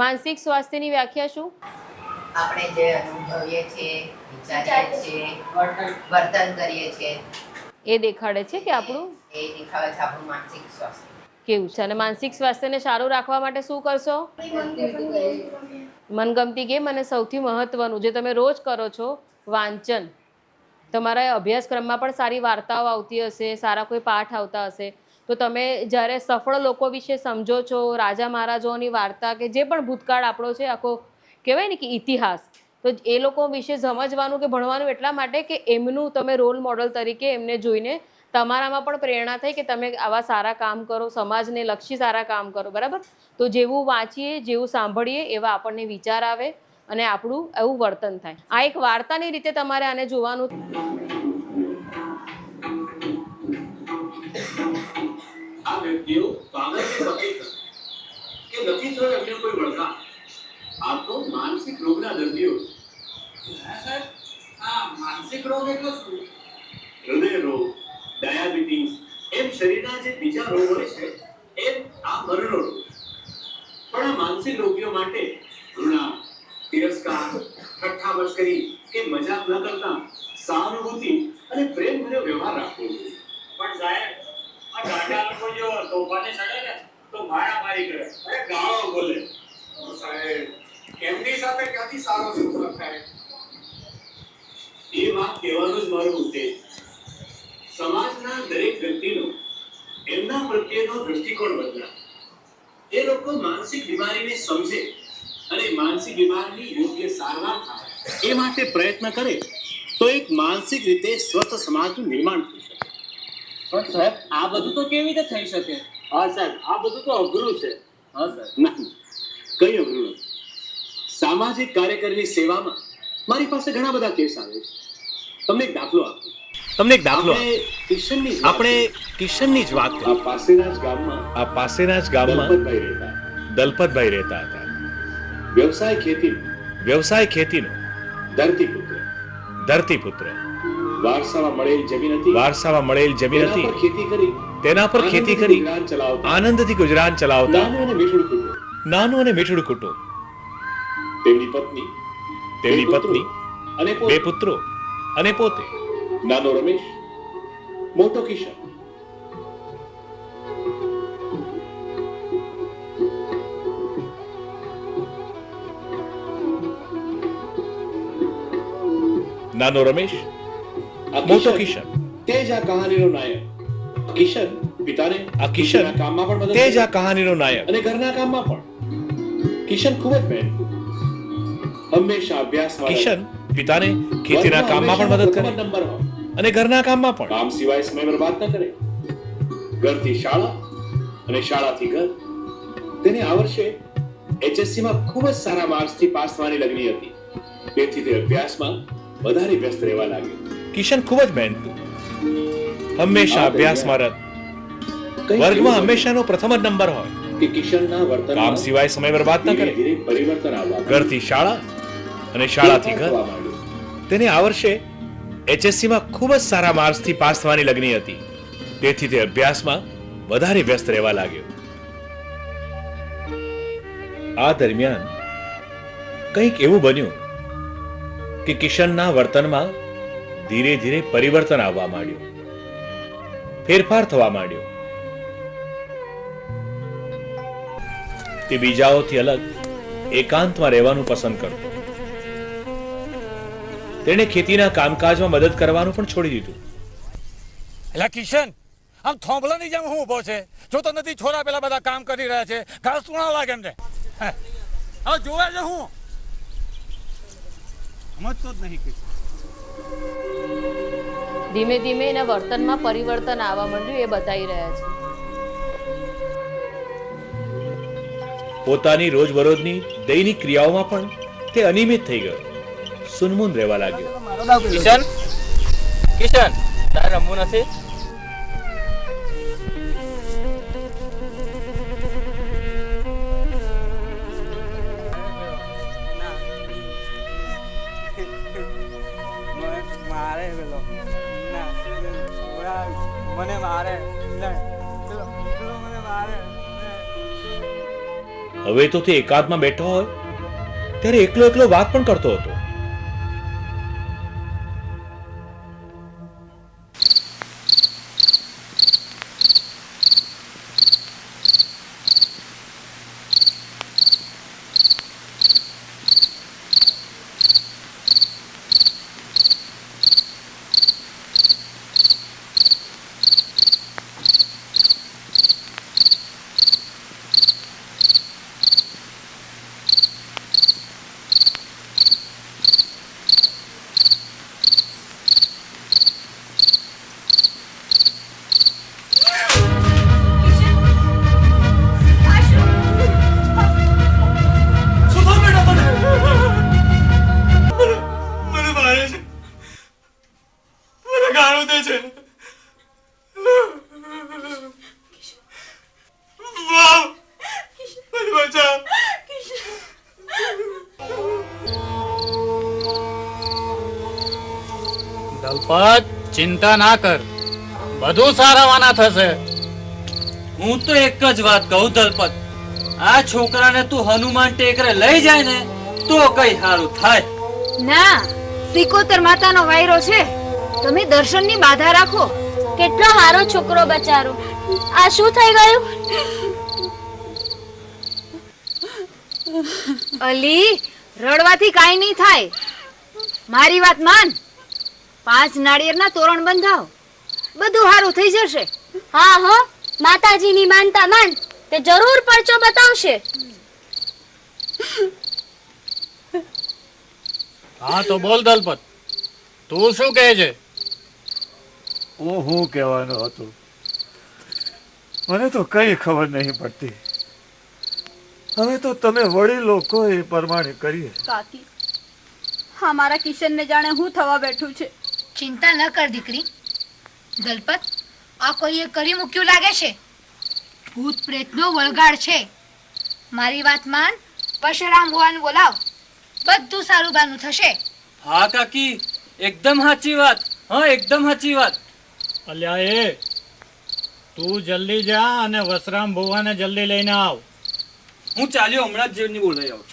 માનસિક સ્વાસ્થ્યની વ્યાખ્યા શું? આપણે જે અનુભવીએ છીએ, વિચારીએ છીએ, વર્તન કરીએ છીએ એ દેખાડે છે કે આપણું એ દેખાડે છે આપણું માનસિક સ્વાસ્થ્ય કેવું છે. અને માનસિક સ્વાસ્થ્યને સારું રાખવા માટે શું કરશો? મનગમતી ગેમ અને સૌથી મહત્વનું જે તમે રોજ કરો છો, વાંચન. તમારા અભ્યાસક્રમમાં પણ સારી વાર્તાઓ આવતી હશે, સારા કોઈ પાઠ આવતા હશે, તો તમે જ્યારે સફળ લોકો વિશે સમજો છો, રાજા મહારાજાઓની વાર્તા કે જે પણ ભૂતકાળ આપણો છે, આખો કહેવાય ને કે ઇતિહાસ, તો એ લોકો વિશે સમજવાનું કે ભણવાનું એટલા માટે કે એમનું તમે રોલ મોડલ તરીકે એમને જોઈને તમારામાં પણ પ્રેરણા થઈ કે તમે આવા સારા કામ કરો, સમાજને લક્ષી સારા કામ કરો, બરાબર? તો જેવું વાંચીએ, જેવું સાંભળીએ એવા આપણને વિચાર આવે અને આપણું એવું વર્તન થાય. આ એક વાર્તાની રીતે તમારે આને જોવાનું. આ વ્યક્તિઓ કાગળને પકડી કે નથી થયો એમને કોઈ વળગા. આ તો માનસિક રોગના દર્દીઓ. સાહેબ, આ માનસિક રોગ એટલે શું? હૃદય રોગ, ડાયાબિટીસ, એમ શરીરના જે બીજા રોગ હોય છે એમ આ મરણનો રોગ. પણ આ માનસિક રોગીઓ માટે ઘૃણા, તિરસ્કાર, ઠઠ્ઠા મશ્કરી કે મજાક ન કરતા સહાનુભૂતિ અને પ્રેમભર્યો વ્યવહાર રાખવો જોઈએ. પણ સાહેબ, આ ગાંડા લોકો જો તોફાને ચડે ને તો મારામારી કરે, અરે ગાળો બોલે. સાહેબ, એમની સાથે ક્યાંથી સારો સંપર્ક થાય? એ વાત કહેવાનો જ મારો ઉદ્દેશ. સમાજના દરેક વ્યક્તિનો એમના પ્રત્યેનો દૃષ્ટિકોણ બદલાય. એ લોકો માનસિક બીમારીને સમજે અને માનસિક બીમારીની યોગ્ય સારવાર થાય એ માટે પ્રયત્ન કરે તો એક માનસિક રીતે સ્વસ્થ સમાજનું નિર્માણ થઈ શકે. પણ સાહેબ, આ બધું તો કેવી રીતે થઈ શકે? હા સાહેબ, આ બધું તો અઘરું છે. હા સાહેબ. નહીં, કઈ અઘરું નથી. સામાજિક કાર્યકરની સેવામાં મારી પાસે ઘણા બધા કેસ આવે છે. તમને એક દાખલો આપું. આપણે કિશનની જ વાત કરીએ. આ પાસેના જ ગામમાં દલપતભાઈ રહેતા હતા. વ્યવસાય ખેતીનો ધરતીપુત્ર. વારસામાં મળેલ જમીન હતી. તેના પર ખેતી કરી આનંદથી ગુજરાન ચલાવતા નાનું અને મીઠું કુટુંબ. તેમની પત્ની, બે પુત્રો અને પોતે. નાનો રમેશ, મોટો કિશન. નાનો રમેશ, મોટો કિશન. તે જ આ કહાનીનો નાયક. કિશન પિતાને કામમાં પણ મદદ. તે જ આ કહાનીનો નાયક અને ઘરના કામમાં પણ. કિશન ખૂબ જ મહેનતુ. હંમેશા અભ્યાસમાં. કિશન પિતાને ખેતીના કામમાં પણ મદદ કરે અને ઘરના કામમાં પણ. કામ સિવાય સમય બરબાદ ન કરે. ઘરથી શાળા અને શાળાથી ઘર. તેને આ વર્ષે HSC માં ખૂબ જ સારા માર્ક્સથી પાસ થવાની લગની હતી. તેથી તે અભ્યાસમાં વધારે વ્યસ્ત રહેવા લાગ્યો. કિશન ખૂબ જ મહેનતુ, હંમેશા અભ્યાસમાં રત, વર્ગમાં હંમેશાનો પ્રથમ જ નંબર હોય. કે કિશનના વર્તન કામ સિવાય સમય બરબાદ ન કરે. પરિવર્તન આવવા. ઘરથી શાળા અને શાળાથી ઘર. તેને આ વર્ષે HSC માં ખૂબ જ સારા માર્ક્સથી પાસ થવાની લગની હતી. તેથી તે અભ્યાસમાં વધારે વ્યસ્ત રહેવા લાગ્યો. આ દરમિયાન કંઈક એવું બન્યું કે કિશનના વર્તનમાં ધીરે ધીરે પરિવર્તન આવવા માંડ્યું, ફેરફાર થવા માંડ્યો. તે બીજાઓથી અલગ એકાંતમાં રહેવાનું પસંદ કરતો. તેણે ખેતીના કામકાજમાં મદદ કરવાનું પણ છોડી દીધું. એલા કિશન, આમ થોંભલાની જેમ હું ઊભો છે? જોતો નથી છોરા પેલા બધા કામ કરી રહ્યા છે? ઘાસ સુણા લાગે એમને. હવે જોવે છે હું સમજતો જ નહીં. ધીમે ધીમે એના વર્તનમાં પરિવર્તન આવવા માંડ્યું એ બતાવી રહ્યા છે. પોતાની રોજબરોજની દૈનિક ક્રિયાઓમાં પણ તે અનિયમિત થઈ ગયો, સુનમુન રહેવા લાગ્યો. કિશન, તારે રમવું નથી? મને મારે હવે તો તે એકાદમાં બેઠો હોય ત્યારે એકલો એકલો વાત પણ કરતો હતો. દલપત, ચિંતા ના કર, બધું સારાવાના થશે. હું તો એક જ વાત કહું દલપત, આ છોકરાને તું હનુમાન ટેકરે લઈ જાય ને તો કઈ સારું થાય. ના, સિકોતર માતાનો વાયરો છે. તમે દર્શનની બાધા રાખો. કેટલો સારો છોકરો બચારો. આ શું થઈ ગયું? અલી, રડવાથી કાઈ નહીં થાય. મારી વાત માન. 5 નાળિયેરના તોરણ બંધાવ, બધું સારું થઈ જશે. હા હો, માતાજીની માનતા માન, તે જરૂર પરચો બતાવશે. હા તો બોલ દલપત, તું શું કહે છે? હું કહેવાનું હતું, મને તો કઈ ખબર નહીં પડતી. હવે તો તમે વડીલો કહો એ પ્રમાણે કરીએ. કાકી, હા, મારા કિશનને જાણે હું થવા બેઠું છે. ચિંતા ન કર દીકરી. દલપત, આ કોઈએ કરી મૂક્યું લાગે છે. ભૂત પ્રેતનો વળગાડ છે. મારી વાત માન, પરશુરામ ભુવાને બોલાવ, બધું સારું બાનું થશે. હા કાકી, એકદમ સાચી વાત. હા, એકદમ સાચી વાત. અલ્યા એ, તું જલ્દી જા અને વસરામ ભુવાને જલ્દી લઈને આવ. હું ચાલ્યો, હમણાં જ જેવની બોલાઈ આવું.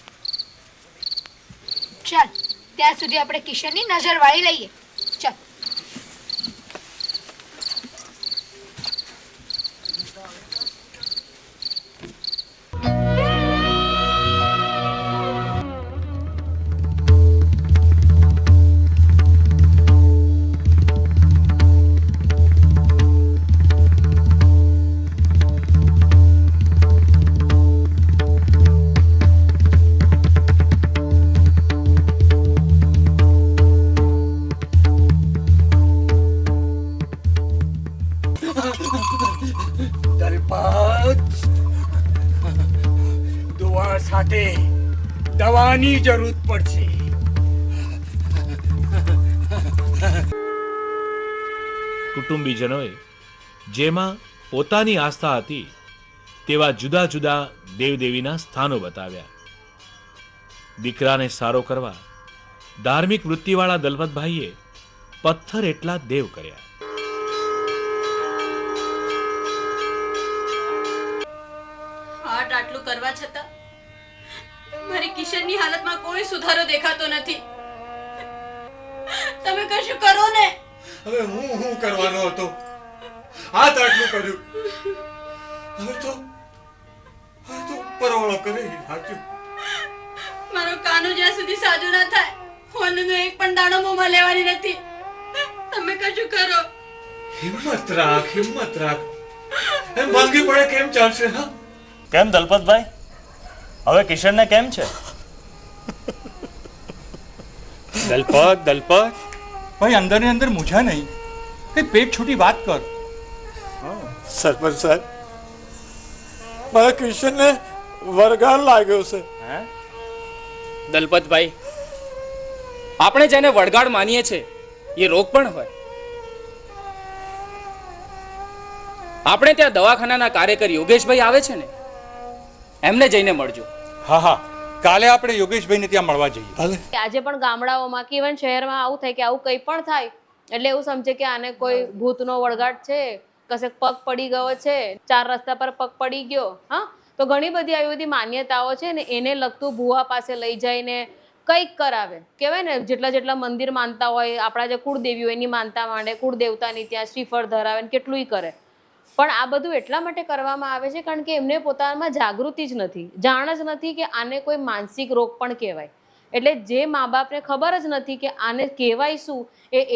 ચાલ, ત્યાં સુધી આપણે કિશનની નજર વાળી લઈએ. ચાલ. દવા સાથે દવાની જરૂર પડશે. કુટુંબીજનોએ જેમાં પોતાની આસ્થા હતી તેવા જુદા જુદા દેવદેવીના સ્થાનો બતાવ્યા. દીકરાને સારો કરવા ધાર્મિક વૃત્તિવાળા દલપતભાઈએ પથ્થર એટલા દેવ કર્યા. આટલું કરવા છતાં મારી કિશનની હાલતમાં કોઈ સુધારો દેખાતો નથી. તમે કશું કરો ને. હવે હું કરવાનો હતો, હાથ આટલું કર્યું. હવે તો પરવાળો કરે સાચું. મારો કાનો જ્યાં સુધી સાજો ના થાય, હોનનો એક પણ દાણો મોંમાં લેવાની નથી. તમે કશું કરો. હિંમત રાખ. એમ ભાંગી પડે કેમ ચાલશે? હા, કેમ દલપતભાઈ, હવે કિશનને કેમ છે? દલપત ભાઈ, અંદર ને અંદર મૂંઝા નહીં, કઈ પેટ છૂટી વાત કર. સરપંચ સાહેબ, મારા કિશનને વરગાડ લાગ્યો છે. દલપતભાઈ, આપણે જેને વડગાડ માનીએ છે એ રોગ પણ હોય. આપણે ત્યાં દવાખાનાના કાર્યકર યોગેશભાઈ આવે છે ને, એમને જઈને મળજો. હા, કાલે આપણે યોગેશભાઈને ત્યાં મળવા જઈએ. આજે પણ ગામડાઓમાં કે ઇવન શહેરમાં આવું થાય કે આવું કંઈ પણ થાય એટલે એવું સમજે કે આને કોઈ ભૂતનો વળગાટ છે, કશે પગ પડી ગયો છે, 4 રસ્તા પર પગ પડી ગયો, હા, તો ઘણી બધી આવી બધી માન્યતાઓ છે ને એને લગતું ભૂવા પાસે લઈ જઈને કંઈક કરાવે. કહેવાય ને જેટલા મંદિર માનતા હોય, આપણા જે કુળદેવી હોય એની માનતા માંડે, કુળદેવતાની ત્યાં શ્રીફળ ધરાવે ને કેટલુંય કરે. પણ આ બધું એટલા માટે કરવામાં આવે છે કારણ કે એમને પોતામાં જાગૃતિ જ નથી, જાણ જ નથી કે આને કોઈ માનસિક રોગ પણ કહેવાય. એટલે જે મા બાપને ખબર જ નથી કે આને કહેવાય શું,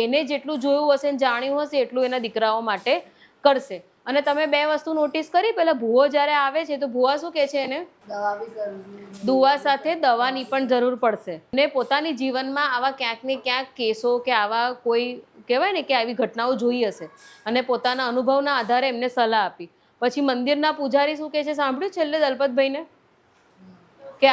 એને જેટલું જોયું હશે ને જાણ્યું હશે એટલું એના દીકરાઓ માટે કરશે. અને તમે બે વસ્તુ નોટિસ કરી, પેલા ભૂવો જ્યારે આવે છે તો ભૂવા શું કહે છે એને? દુવા સાથે દવાની પણ જરૂર પડશે. ને પોતાની જીવનમાં આવા ક્યાંક ને ક્યાંક કેસો કે આવા કોઈ કહેવાય ને કે આવી ઘટનાઓ જોઈ હશે અને પોતાના અનુભવના આધારે એમને સલાહ આપી. પછી મંદિરના પૂજારી શું કહે છે સાંભળ્યું છેલ્લે દલપતભાઈને? કે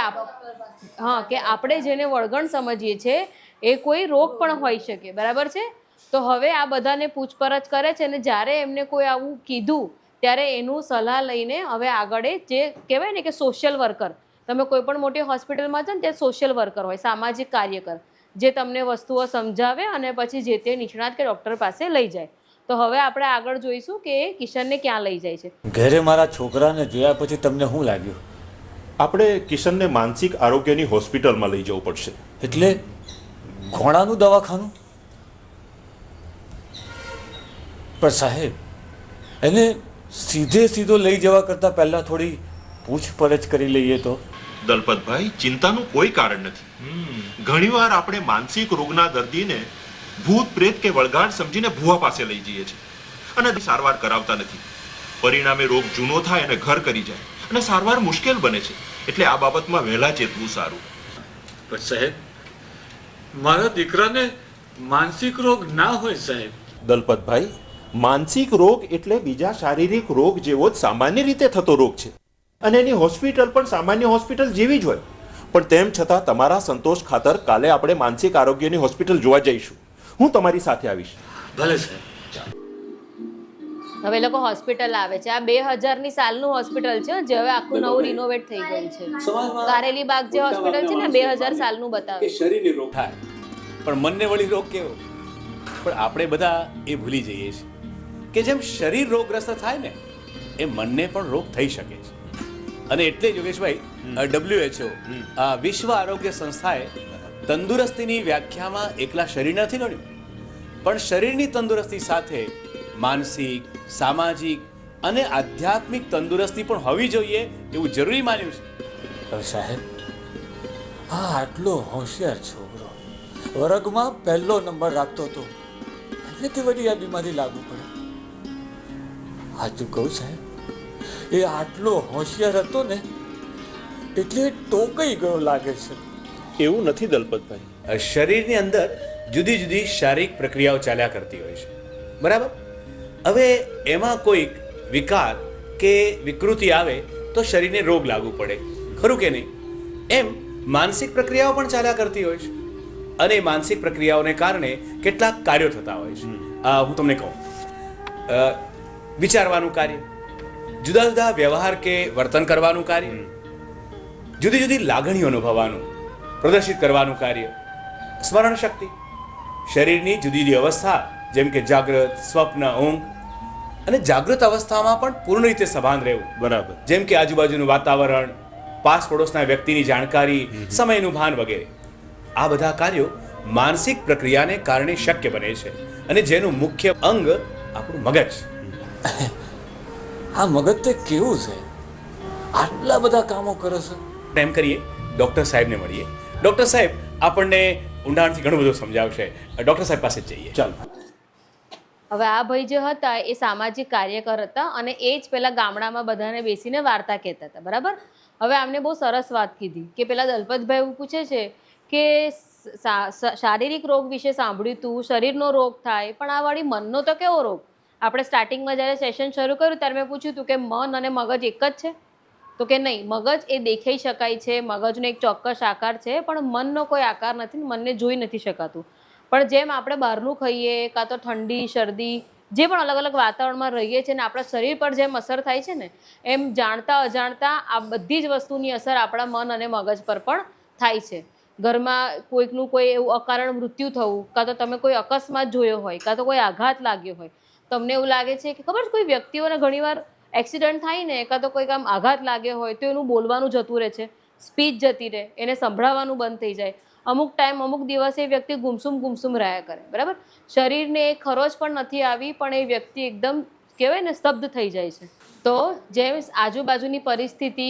કે આપણે જેને વળગણ સમજીએ છીએ એ કોઈ રોગ પણ હોઈ શકે, બરાબર છે? તો હવે આ બધાને પૂછપરછ કરે છે અને જ્યારે એમને કોઈ આવું કીધું ત્યારે એનું સલાહ લઈને હવે આગળ જે કહેવાય ને કે સોશિયલ વર્કર, તમે કોઈ પણ મોટી હોસ્પિટલમાં જાઓ ને ત્યાં સોશિયલ વર્કર હોય, સામાજિક કાર્યકર, જે તમને વસ્તુઓ સમજાવે અને પછી જે તે નિષ્ણાત કે ડૉક્ટર પાસે લઈ જાય. તો હવે આપણે આગળ જોઈશું કે કિશનને ક્યાં લઈ જાય છે. ઘરે મારા છોકરાને જોયા પછી તમને શું લાગ્યું? આપણે કિશનને માનસિક આરોગ્યની હોસ્પિટલમાં લઈ જવું પડશે. એટલે ઘોડાનું દવાખાનું? પણ સાહેબ, એને સીધો લઈ જવા કરતાં પહેલા થોડી પૂછપરછ કરી લઈએ તો. દલપતભાઈ, ચિંતાનું કોઈ કારણ નથી. ઘણીવાર આપણે માનસિક રોગના દર્દીને ભૂત પ્રેત કે વળગાડ સમજીને ભૂવા પાસે લઈ જઈએ છીએ અને સારવાર કરાવતા નથી. પરિણામે રોગ જૂનો થાય અને ઘર કરી જાય અને સારવાર મુશ્કેલ બને છે. એટલે આ બાબતમાં વહેલા ચેતવું સારું. પણ સાહેબ, મારા દીકરાને માનસિક રોગ ના હોય સાહેબ. દલપતભાઈ, માનસિક રોગ એટલે બીજા શારીરિક રોગ જેવો જ સામાન્ય રીતે થતો રોગ છે અને એની હોસ્પિટલ પણ સામાન્ય હોસ્પિટલ જેવી જ હોય. પણ તેમ છતાં તમારા સંતોષ ખાતર કાલે આપણે માનસિક આરોગ્યની હોસ્પિટલ જોવા જઈશું. હું તમારી સાથે આવીશ. ભલે સાહેબ. હવે લોકો હોસ્પિટલ આવે છે. આ 2000ની સાલનું હોસ્પિટલ છે જે હવે આખું નવું રિનોવેટ થઈ ગયું છે. કારેલી બાગ જે હોસ્પિટલ છે ને 2000 સાલનું બતાવે. શરીરને રોગ થાય પણ મનને વળી રોગ કેવો? પણ આપણે બધા એ ભૂલી જઈએ છીએ કે જેમ શરીર રોગગ્રસ્ત થાય ને એ મનને પણ રોગ થઈ શકે છે. અને એટલે યોગેશભાઈ, WHO વિશ્વ આરોગ્ય સંસ્થાએ તંદુરસ્તીની વ્યાખ્યામાં એકલા શરીર નથી ગણ્યું, પણ શરીરની તંદુરસ્તી સાથે માનસિક, સામાજિક અને આધ્યાત્મિક તંદુરસ્તી પણ હોવી જોઈએ એવું જરૂરી માન્યું છે. સાહેબ, આટલો હોશિયાર છોકરો વર્ગમાં પહેલો નંબર રાખતો હતો, એનાથી વળી આ બીમારી લાગુ પડે. સાચું કહું સાહેબ, એ આટલો હોશિયાર હતો ને એટલે ટોકાઈ ગયો લાગે છે. એવું નથી દલપતભાઈ. શરીરની અંદર જુદી જુદી શારીરિક પ્રક્રિયાઓ ચાલ્યા કરતી હોય છે, બરાબર? હવે એમાં કોઈક વિકાર કે વિકૃતિ આવે તો શરીરને રોગ લાગુ પડે, ખરું કે નહીં? એમ માનસિક પ્રક્રિયાઓ પણ ચાલ્યા કરતી હોય છે અને માનસિક પ્રક્રિયાઓને કારણે કેટલાક કાર્યો થતા હોય છે. હું તમને કહું, વિચારવાનું કાર્ય, જુદા જુદા વ્યવહાર કે વર્તન કરવાનું કાર્ય, જુદી જુદી લાગણીઓ અનુભવવાનું, પ્રદર્શિત કરવાનું કાર્ય, સ્મરણ શક્તિ, શરીરની જુદી જુદી અવસ્થા જેમ કે જાગૃત, સ્વપ્ન, ઊંઘ, અને જાગૃત અવસ્થામાં પણ પૂર્ણ રીતે સભાન રહેવું, બરાબર, જેમ કે આજુબાજુનું વાતાવરણ, પાસ પડોશના વ્યક્તિની જાણકારી, સમયનું ભાન વગેરે. આ બધા કાર્યો માનસિક પ્રક્રિયાને કારણે શક્ય બને છે અને જેનું મુખ્ય અંગ આપણું મગજ. આ મગજ તે કેવું છે? આટલા બધા કામો કરે છે. એમ કરીએ, ડૉક્ટર સાહેબને મળીએ. ડૉક્ટર સાહેબ આપણને ઊંડાણથી ઘણું બધું સમજાવશે. ડૉક્ટર સાહેબ પાસે જ જઈએ. ચાલો. હવે આ ભાઈ જે હતા એ સામાજિક કાર્યકર હતા અને એ જ પેલા ગામડામાં બધાને બેસીને વાર્તા કહેતા હતા, બરાબર? હવે આમને બહુ સરસ વાત કીધી કે પેલા દલપતભાઈ એવું પૂછે છે કે શારીરિક રોગ વિશે સાંભળ્યું તું, શરીરનો રોગ થાય, પણ આ વળી મનનો તો કેવો રોગ? આપણે સ્ટાર્ટિંગમાં જ્યારે સેશન શરૂ કર્યું ત્યારે મેં પૂછ્યું હતું કે મન અને મગજ એક જ છે? તો કે નહીં, મગજ એ દેખાઈ શકાય છે, મગજનો એક ચોક્કસ આકાર છે, પણ મનનો કોઈ આકાર નથી, મનને જોઈ નથી શકાતું. પણ જેમ આપણે બહારનું ખાઈએ કાં તો ઠંડી, શરદી, જે પણ અલગ અલગ વાતાવરણમાં રહીએ છીએ ને આપણા શરીર પર જેમ અસર થાય છે ને, એમ જાણતા અજાણતા આ બધી જ વસ્તુની અસર આપણા મન અને મગજ પર પણ થાય છે. ઘરમાં કોઈકનું કોઈ એવું અકારણ મૃત્યુ થવું, કાં તો તમે કોઈ અકસ્માત જોયો હોય, કાં તો કોઈ આઘાત લાગ્યો હોય, તમને એવું લાગે છે કે ખબર છે કોઈ વ્યક્તિઓને ઘણીવાર એક્સિડન્ટ થાય ને કાં તો કોઈક આમ આઘાત લાગ્યો હોય તો એનું બોલવાનું જતું રહે છે, સ્પીચ જતી રહે, એને સંભળાવવાનું બંધ થઈ જાય. અમુક ટાઈમ અમુક દિવસે એ વ્યક્તિ ગુમસુમ રહ્યા કરે. બરાબર, શરીરને એ ખરોચ પણ નથી આવી પણ એ વ્યક્તિ એકદમ કહેવાય ને સ્તબ્ધ થઈ જાય છે. તો જેમ આજુબાજુની પરિસ્થિતિ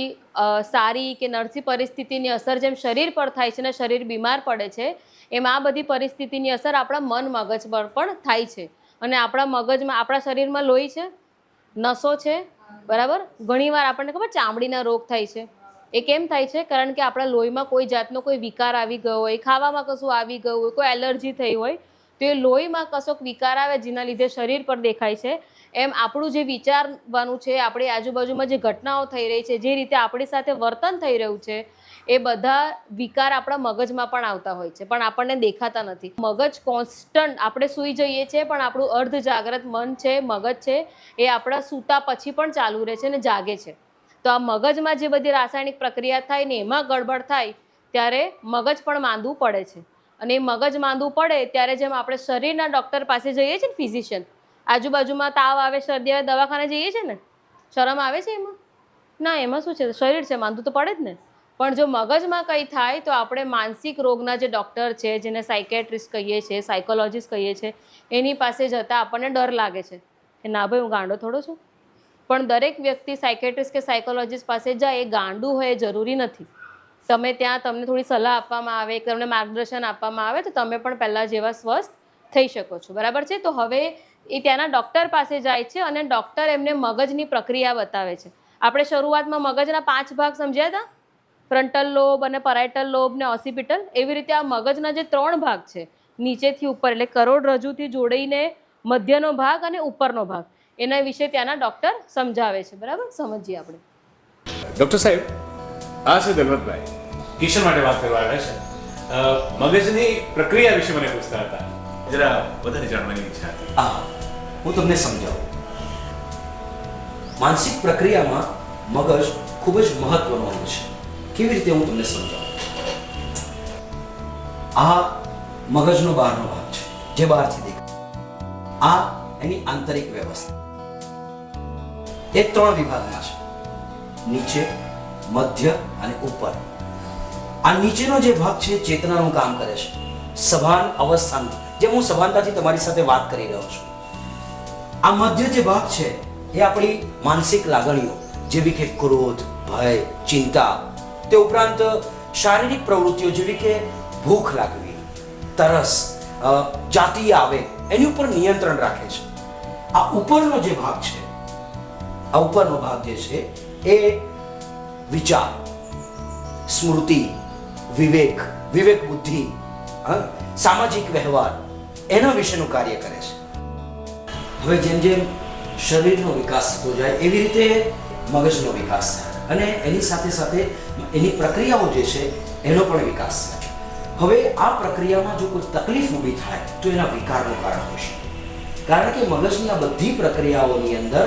સારી કે નરસી પરિસ્થિતિની અસર જેમ શરીર પર થાય છે ને શરીર બીમાર પડે છે, એમ આ બધી પરિસ્થિતિની અસર આપણા મન મગજ પર પણ થાય છે. અને આપણા મગજમાં, આપણા શરીરમાં લોહી છે, નસો છે, બરાબર. ઘણીવાર આપણને ખબર ચામડીના રોગ થાય છે. એ કેમ થાય છે? કારણ કે આપણા લોહીમાં કોઈ જાતનો કોઈ વિકાર આવી ગયો હોય, ખાવામાં કશું આવી ગયું હોય, કોઈ એલર્જી થઈ હોય, તો એ લોહીમાં કશોક વિકાર આવે જેના લીધે શરીર પર દેખાય છે. એમ આપણું જે વિચારવાનું છે, આપણી આજુબાજુમાં જે ઘટનાઓ થઈ રહી છે, જે રીતે આપણી સાથે વર્તન થઈ રહ્યું છે, એ બધા વિકાર આપણા મગજમાં પણ આવતા હોય છે પણ આપણને દેખાતા નથી. મગજ કોન્સ્ટન્ટ, આપણે સૂઈ જઈએ છીએ પણ આપણું અર્ધ જાગ્રત મન છે, મગજ છે, એ આપણા સૂતા પછી પણ ચાલુ રહે છે અને જાગે છે. તો આ મગજમાં જે બધી રાસાયણિક પ્રક્રિયા થાય ને એમાં ગડબડ થાય ત્યારે મગજ પણ માંદું પડે છે. અને એ મગજ માંદું પડે ત્યારે જેમ આપણે શરીરના ડૉક્ટર પાસે જઈએ છીએ ને, ફિઝિશિયન, આજુબાજુમાં તાવ આવે, શરદી આવે, દવાખાને જઈએ છીએ ને, શરમ આવે છે એમાં? ના, એમાં શું છે, શરીર છે, માંદું તો પડે જ ને. પણ જો મગજમાં કંઈ થાય તો આપણે માનસિક રોગના જે ડૉક્ટર છે, જેને સાયકેટ્રિસ્ટ કહીએ છીએ, સાયકોલોજીસ્ટ કહીએ છીએ, એની પાસે જતાં આપણને ડર લાગે છે કે ના ભાઈ હું ગાંડો થોડો છું. પણ દરેક વ્યક્તિ સાયકેટ્રિસ્ટ કે સાયકોલોજીસ્ટ પાસે જાય એ ગાંડું હોય એ જરૂરી નથી. તમે ત્યાં તમને થોડી સલાહ આપવામાં આવે, તમને માર્ગદર્શન આપવામાં આવે તો તમે પણ પહેલાં જેવા સ્વસ્થ થઈ શકો છો. બરાબર છે. તો હવે એ ત્યાંના ડૉક્ટર પાસે જાય છે અને ડૉક્ટર એમને મગજની પ્રક્રિયા બતાવે છે. આપણે શરૂઆતમાં મગજના 5 ભાગ સમજ્યા હતા, ફ્રન્ટલ લોબ અને પરાઇટલ લોબ ને ઓસિપિટલ. એવી રીતે આ મગજના જે 3 ભાગ છે, નીચેથી ઉપર એટલે કરોડરજ્જુથી જોડીને મધ્યનો ભાગ અને ઉપરનો ભાગ, એના વિશે ત્યાંના ડૉક્ટર સમજાવે છે. બરાબર, સમજીએ આપણે. ડૉક્ટર સાહેબ, આ છે દલપતભાઈ, કિશન માટે વાત કરવા આવ્યા છે. મગજની પ્રક્રિયા વિશે મને પૂછતા હતા, જરા વધારે જાણવાની ઈચ્છા હતી. હા, હું તમને સમજાવું. માનસિક પ્રક્રિયામાં મગજ ખૂબ જ મહત્વનો અંગ છે. કેવી રીતે હું તમને સમજાવું? આ મગજનો બહારનો ભાગ છે, જે બહારથી દેખાય. આ એની આંતરિક વ્યવસ્થા. એ 3 વિભાગમાં છે, નીચે, મધ્ય અને ઉપર. આ નીચેનો જે ભાગ છે ચેતનાનું કામ કરે છે, સભાન અવસ્થાનું, જેમ હું સભાનતાથી તમારી સાથે વાત કરી રહ્યો છું. આ મધ્ય જે ભાગ છે એ આપણી માનસિક લાગણીઓ જેવી કે ક્રોધ, ભય, ચિંતા, તે ઉપરાંત શારીરિક પ્રવૃત્તિઓ જેવી કે ભૂખ લાગવી, તરસ, જાતીય આવેગ, એની ઉપર નિયંત્રણ રાખે છે. આ ઉપરનો જે ભાગ છે, આ ઉપરનો ભાગ જે છે એ વિચાર, સ્મૃતિ, વિવેક, વિવેક બુદ્ધિ, સામાજિક વ્યવહાર, એના વિશેનું કાર્ય કરે છે. હવે જેમ જેમ શરીરનો વિકાસ થતો જાય એવી રીતે મગજનો વિકાસ થાય અને એની સાથે સાથે એની પ્રક્રિયાઓ જે છે એનો પણ વિકાસ થાય. હવે આ પ્રક્રિયામાં જો કોઈ તકલીફ ઊભી થાય તો એના વિકારનું કારણ હોઈ શકે. કારણ કે મગજની આ બધી પ્રક્રિયાઓની અંદર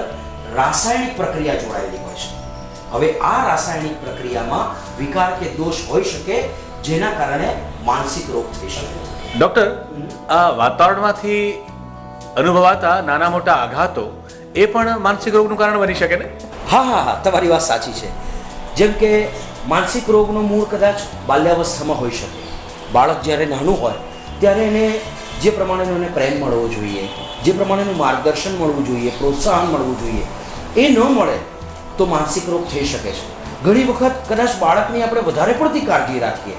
રાસાયણિક પ્રક્રિયા જોડાયેલી હોય છે. હવે આ રાસાયણિક પ્રક્રિયામાં વિકાર કે દોષ હોઈ શકે, જેના કારણે માનસિક રોગ થઈ શકે. ડૉક્ટર, આ વાતાવરણમાંથી અનુભવાતા નાના મોટા આઘાતો એ પણ માનસિક રોગનું કારણ બની શકે ને? હા હા હા, તમારી વાત સાચી છે. જેમ કે માનસિક રોગનું મૂળ કદાચ બાલ્યાવસ્થામાં હોઈ શકે. બાળક જ્યારે નાનું હોય ત્યારે એને જે પ્રમાણેનો એને પ્રેમ મળવો જોઈએ, જે પ્રમાણેનું માર્ગદર્શન મળવું જોઈએ, પ્રોત્સાહન મળવું જોઈએ, એ ન મળે તો માનસિક રોગ થઈ શકે છે. ઘણી વખત કદાચ બાળકની આપણે વધારે પડતી કાળજી રાખીએ,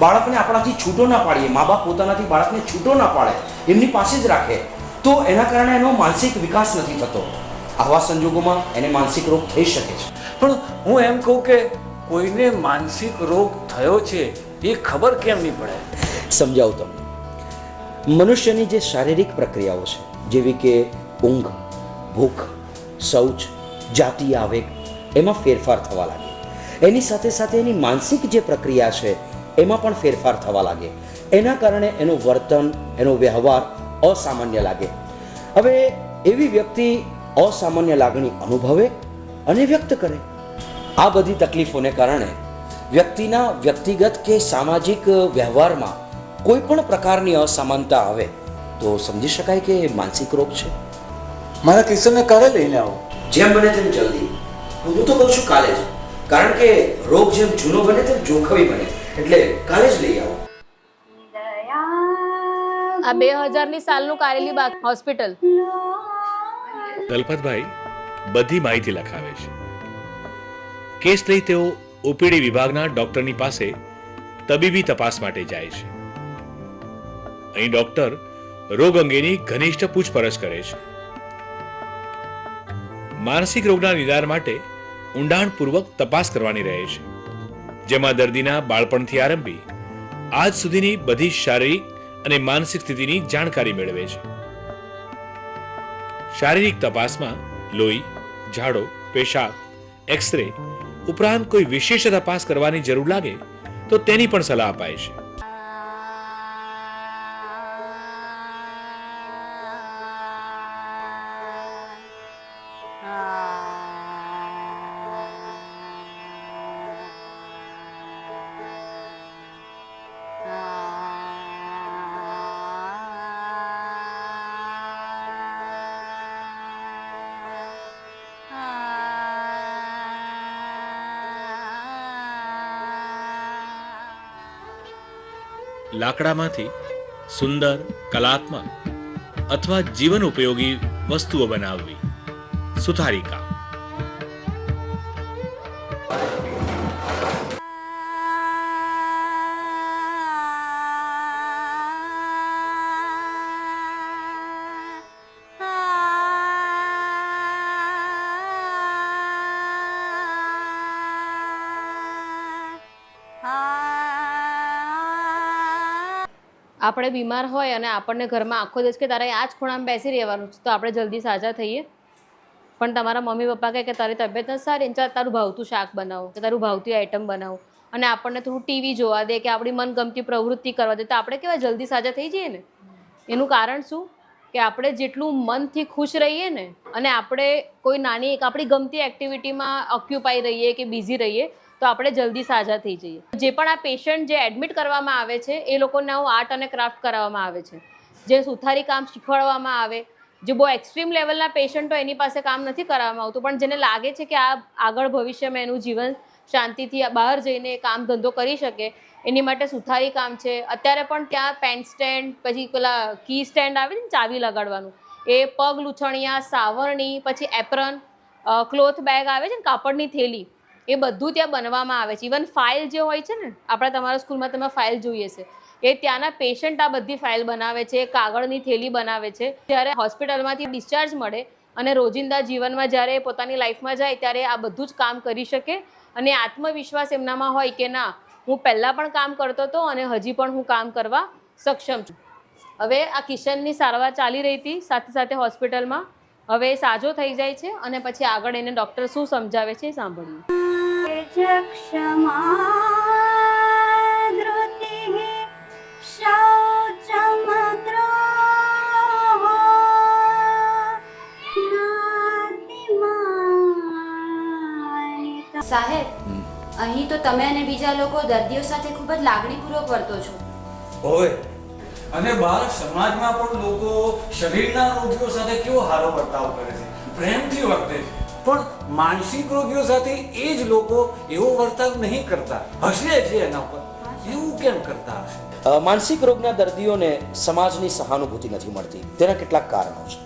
બાળકને આપણાથી છૂટો ના પાડીએ, મા બાપ પોતાનાથી બાળકને છૂટો ના પાડે, એમની પાસે જ રાખે, તો એના કારણે એનો માનસિક વિકાસ નથી થતો. આવા સંજોગોમાં એને માનસિક રોગ થઈ શકે છે. પણ હું એમ કહું કે કોઈને માનસિક રોગ થયો છે એ ખબર કેમ નહીં પડે? સમજાવું તમને. મનુષ્યની જે શારીરિક પ્રક્રિયાઓ છે, જેવી કે ઊંઘ, ભૂખ, શૌચ, જાતીય આવેગ, એમાં ફેરફાર થવા લાગે. એની સાથે સાથે એની માનસિક જે પ્રક્રિયા છે એમાં પણ ફેરફાર થવા લાગે. એના કારણે એનું વર્તન, એનો વ્યવહાર અસામાન્ય લાગે. હવે એવી વ્યક્તિ અસામાન્ય લાગણી અનુભવે અને વ્યક્ત કરે. આ બધી તકલીફોને કારણે વ્યક્તિના વ્યક્તિગત કે સામાજિક વ્યવહારમાં કોઈ પણ પ્રકારની અસમાનતા આવે તો સમજી શકાય કે માનસિક રોગ છે. મારા કિશનને કાલે લઈને આવો. જેમ બને તેમ જલ્દી. હું તો કહું છું કાલે જ, કારણ કે રોગ જેમ જૂનો બને તેમ જોખમી બને, એટલે કાલે જ લઈ આવો. આ 2000ની સાલનું કારેલી બાગ હોસ્પિટલ. દલપતભાઈ બધી માહિતી લખાવે છે. કેસ લઈ તેઓ ઓપીડી વિભાગના ડોક્ટરની પાસે તબીબી તપાસ માટે જાય છે. અહીં ડોક્ટર રોગ અંગેની ઘનિષ્ઠ પૂછપરછ કરે છે. માનસિક રોગના નિદાન માટે ઊંડાણપૂર્વક તપાસ કરવાની રહે છે, જેમાં દર્દીના બાળપણથી આરંભી આજ સુધીની બધી શારીરિક અને માનસિક સ્થિતિની જાણકારી મેળવે છે. શારીરિક તપાસમાં લોહી, ઝાડો, પેશાબ, એક્સરે ઉપરાંત કોઈ વિશેષ તપાસ કરવાની જરૂર લાગે તો તેની પણ સલાહ અપાય છે. લાકડામાંથી સુંદર, કલાત્મક અથવા જીવન ઉપયોગી વસ્તુઓ બનાવવી, સુથારી કામ. આપણે બીમાર હોય અને આપણને ઘરમાં આખો દિવસ કે તારે આ જ ખૂણામાં બેસી રહેવાનું છે, તો આપણે જલ્દી સાજા થઈએ. પણ તમારા મમ્મી પપ્પા કહે કે તારી તબિયત નથી સારી, ચાલ તારું ભાવતું શાક બનાવો કે તારું ભાવતી આઈટમ બનાવો, અને આપણને થોડું ટીવી જોવા દે કે આપણી મનગમતી પ્રવૃત્તિ કરવા દે, તો આપણે કેવા જલ્દી સાજા થઈ જઈએ ને. એનું કારણ શું કે આપણે જેટલું મનથી ખુશ રહીએ ને, અને આપણે કોઈ નાની એક આપણી ગમતી એક્ટિવિટીમાં ઓક્યુપાઈ રહીએ કે બિઝી રહીએ, તો આપણે જલ્દી સાજા થઈ જઈએ. જે પણ આ પેશન્ટ જે એડમિટ કરવામાં આવે છે એ લોકોને આવું આર્ટ અને ક્રાફ્ટ કરાવવામાં આવે છે, જે સુથારી કામ શીખવાડવામાં આવે. જે બહુ એક્સ્ટ્રીમ લેવલના પેશન્ટ હોય એની પાસે કામ નથી કરાવવામાં આવતું, પણ જેને લાગે છે કે આ આગળ ભવિષ્યમાં એનું જીવન શાંતિથી બહાર જઈને કામ ધંધો કરી શકે, એની માટે સુથારી કામ છે. અત્યારે પણ ત્યાં પેન સ્ટેન્ડ, પછી પેલા કી સ્ટેન્ડ આવે ને ચાવી લગાડવાનું, એ પગ લૂછણિયા, સાવરણી, પછી એપ્રન, ક્લોથ બેગ આવે છે ને કાપડની થેલી, એ બધું ત્યાં બનવામાં આવે છે. ઇવન ફાઇલ જે હોય છે ને, આપણે તમારા સ્કૂલમાં તમે ફાઇલ જોઈએ છે, એ ત્યાંના પેશન્ટ આ બધી ફાઇલ બનાવે છે, કાગળની થેલી બનાવે છે. જ્યારે હોસ્પિટલમાંથી ડિસ્ચાર્જ મળે અને રોજિંદા જીવનમાં જ્યારે પોતાની લાઈફમાં જાય ત્યારે આ બધું જ કામ કરી શકે, અને આત્મવિશ્વાસ એમનામાં હોય કે ના, હું પહેલાં પણ કામ કરતો હતો અને હજી પણ હું કામ કરવા સક્ષમ છું. હવે આ કિશનની સારવાર ચાલી રહી હતી સાથે સાથે હોસ્પિટલમાં. હવે સાજો થઈ જાય છે અને પછી આગળ એને ડૉક્ટર શું સમજાવે છે એ સાંભળીએ. સાહેબ, અહીં તો તમે અને બીજા લોકો દર્દીઓ સાથે ખૂબ જ લાગણીપૂર્વક વર્તો છો. ઓય, અને બહાર સમાજમાં પણ લોકો શરીરના રોગીઓ સાથે કેવો સારો વર્તાવ કરે છે, પ્રેમથી વર્તે છે. પણ માનસિક રોગીઓ સાથે એ જ લોકો એવો વર્તાવ નહીં કરતા, હસે છે એના પર. એવું કેમ કરતા હશે? માનસિક રોગના દર્દીઓને સમાજની સહાનુભૂતિ નથી મળતી. તેના કેટલાક કારણો છે,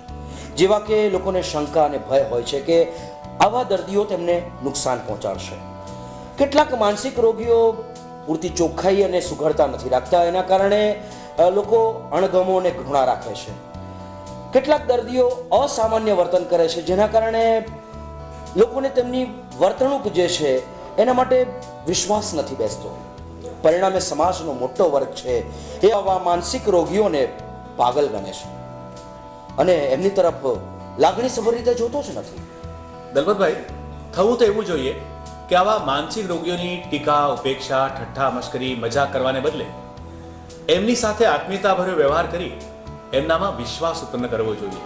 જેવા કે લોકોને શંકા અને ભય હોય છે કે આવા દર્દીઓ તેમને નુકસાન પહોંચાડશે. કેટલાક માનસિક રોગીઓ પૂરતી ચોખ્ખાઈ અને સુઘડતા નથી રાખતા, એના કારણે લોકો અણગમો અને ઘૃણા રાખે છે. કેટલાક દર્દીઓ અસામાન્ય વર્તન કરે છે, જેના કારણે લોકોને તેમની વર્તણૂક જે છે એના માટે વિશ્વાસ નથી બેસતો. પરિણામે સમાજનો મોટો વર્ગ છે એ આવા માનસિક રોગીઓને પાગલ ગણે છે અને એમની તરફ લાગણીસભર રીતે જોતો જ નથી. દલપતભાઈ, થવું તો એવું જોઈએ કે આવા માનસિક રોગીઓની ટીકા, ઉપેક્ષા, ઠઠ્ઠા, મશ્કરી, મજાક કરવાને બદલે એમની સાથે આત્મીયતાભર્યો વ્યવહાર કરી એમનામાં વિશ્વાસ ઉત્પન્ન કરવો જોઈએ,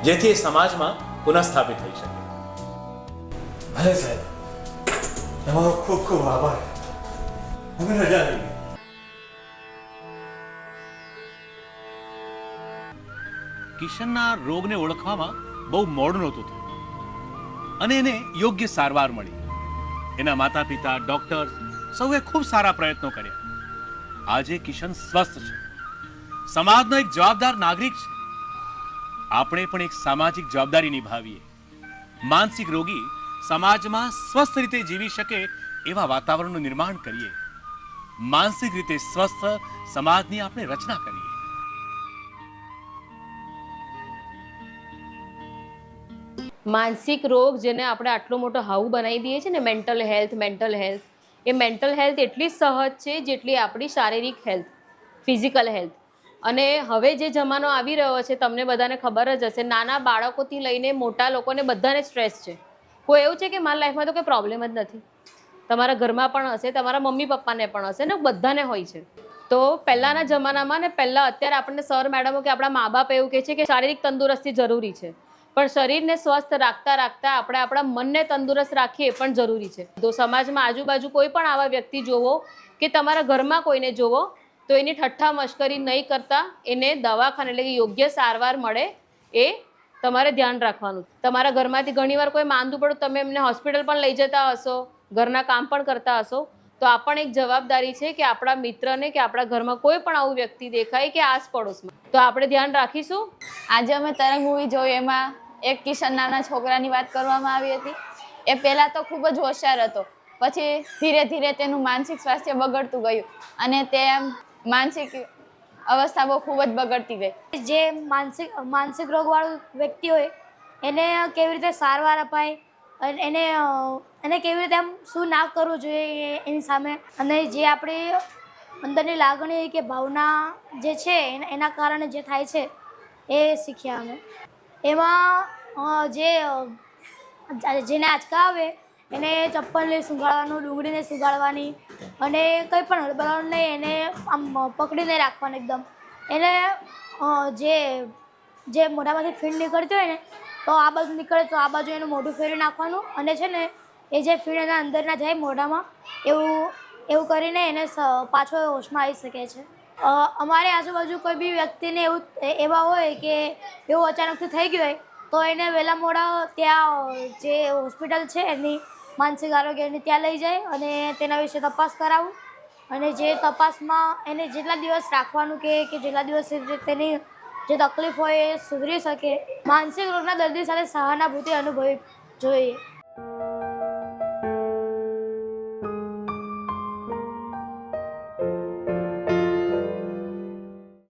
જેથી એ સમાજમાં પુનઃસ્થાપિત થઈ શકે. ભલે સાહેબ, તમારો ખૂબ ખૂબ આભાર. અમે રજા લઈએ. કિશનના રોગને ઓળખવામાં બહુ મોડું નહોતું થયું. અને એને યોગ્ય સારવાર મળી. એના માતા પિતા, ડોક્ટર સૌએ ખૂબ સારા પ્રયત્નો કર્યા. આજે કિશન સ્વસ્થ છે, સમાજનો એક જવાબદાર નાગરિક છે. આપણે પણ એક સામાજિક જવાબદારી નિભાવીએ. માનસિક રોગી સમાજમાં સ્વસ્થ રીતે જીવી શકે એવા વાતાવરણનું નિર્માણ કરીએ. માનસિક રીતે સ્વસ્થ સમાજની આપણે રચના કરીએ. માનસિક રોગ જેને આપણે આટલો મોટો હાવ બનાવી દઈએ છીએ ને, મેન્ટલ હેલ્થ, એ મેન્ટલ હેલ્થ એટલી સહજ છે જેટલી આપણી શારીરિક હેલ્થ, ફિઝિકલ હેલ્થ. અને હવે જે જમાનો આવી રહ્યો છે તમને બધાને ખબર જ હશે, નાના બાળકોથી લઈને મોટા લોકોને બધાને સ્ટ્રેસ છે. કોઈ એવું છે કે મારા લાઈફમાં તો કોઈ પ્રોબ્લેમ જ નથી? તમારા ઘરમાં પણ હશે, તમારા મમ્મી પપ્પાને પણ હશે ને, બધાને હોય છે. તો પહેલાંના જમાનામાં ને અત્યારે આપણને સર મેડમો કે આપણા મા બાપ એવું કહે છે કે શારીરિક તંદુરસ્તી જરૂરી છે, પણ શરીરને સ્વસ્થ રાખતા રાખતા આપણે આપણા મનને તંદુરસ્ત રાખીએ એ પણ જરૂરી છે. તો સમાજમાં આજુબાજુ કોઈ પણ આવા વ્યક્તિ જોવો કે તમારા ઘરમાં કોઈને જોવો તો એની ઠઠ્ઠા મશ્કરી નહીં કરતા એને દવાખાને એટલે કે યોગ્ય સારવાર મળે એ તમારે ધ્યાન રાખવાનું. તમારા ઘરમાંથી ઘણીવાર કોઈ માંદું પડે તમે એમને હોસ્પિટલ પણ લઈ જતા હશો, ઘરના કામ પણ કરતા હશો, તો આ પણ એક જવાબદારી છે કે આપણા મિત્રને કે આપણા ઘરમાં કોઈ પણ આવું વ્યક્તિ દેખાય કે આસ પડોશમાં તો આપણે ધ્યાન રાખીશું. આજે અમે તરંગ મૂવી જોયું, એમાં એક કિશન નાના છોકરાની વાત કરવામાં આવી હતી. એ પહેલાં તો ખૂબ જ હોશિયાર હતો, પછી ધીરે ધીરે તેનું માનસિક સ્વાસ્થ્ય બગડતું ગયું અને તે માનસિક અવસ્થા બહુ ખૂબ જ બગડતી ગઈ. જે માનસિક રોગવાળું વ્યક્તિ હોય એને કેવી રીતે સારવાર અપાય અને એને કેવી રીતે આમ શું ના કરવું જોઈએ એની સામે, અને જે આપણી અંદરની લાગણી કે ભાવના જે છે એના કારણે જે થાય છે એ શીખ્યા અમે. એમાં જેને આંચકા આવે એને ચપ્પલને સુંઘાડવાનું, ડુંગળીને સુંઘાડવાની અને કંઈ પણ હળબળવાનું નહીં, એને આમ પકડીને રાખવાનું એકદમ. એને જે મોઢામાંથી ફીણ નીકળતી હોય ને તો આ બાજુ નીકળે તો આ બાજુ એનું મોઢું ફેરવી નાખવાનું અને છે ને એ જે ફીણ એના અંદર ના જાય મોઢામાં એવું કરીને એને પાછો હોશમાં આવી શકે છે. અમારે આજુબાજુ કોઈ બી વ્યક્તિને એવા હોય કે એવું અચાનકથી થઈ ગયું હોય તો એને વહેલા મોડા ત્યાં જે હોસ્પિટલ છે એની માનસિક આરોગ્યની ત્યાં લઈ જાય અને તેના વિશે તપાસ કરાવું અને જે તપાસમાં એને જેટલા દિવસ રાખવાનું કે જેટલા દિવસ તેની જે તકલીફ હોય એ સુધરી શકે. માનસિક રોગના દર્દી સાથે સહાનુભૂતિ અનુભવવી જોઈએ.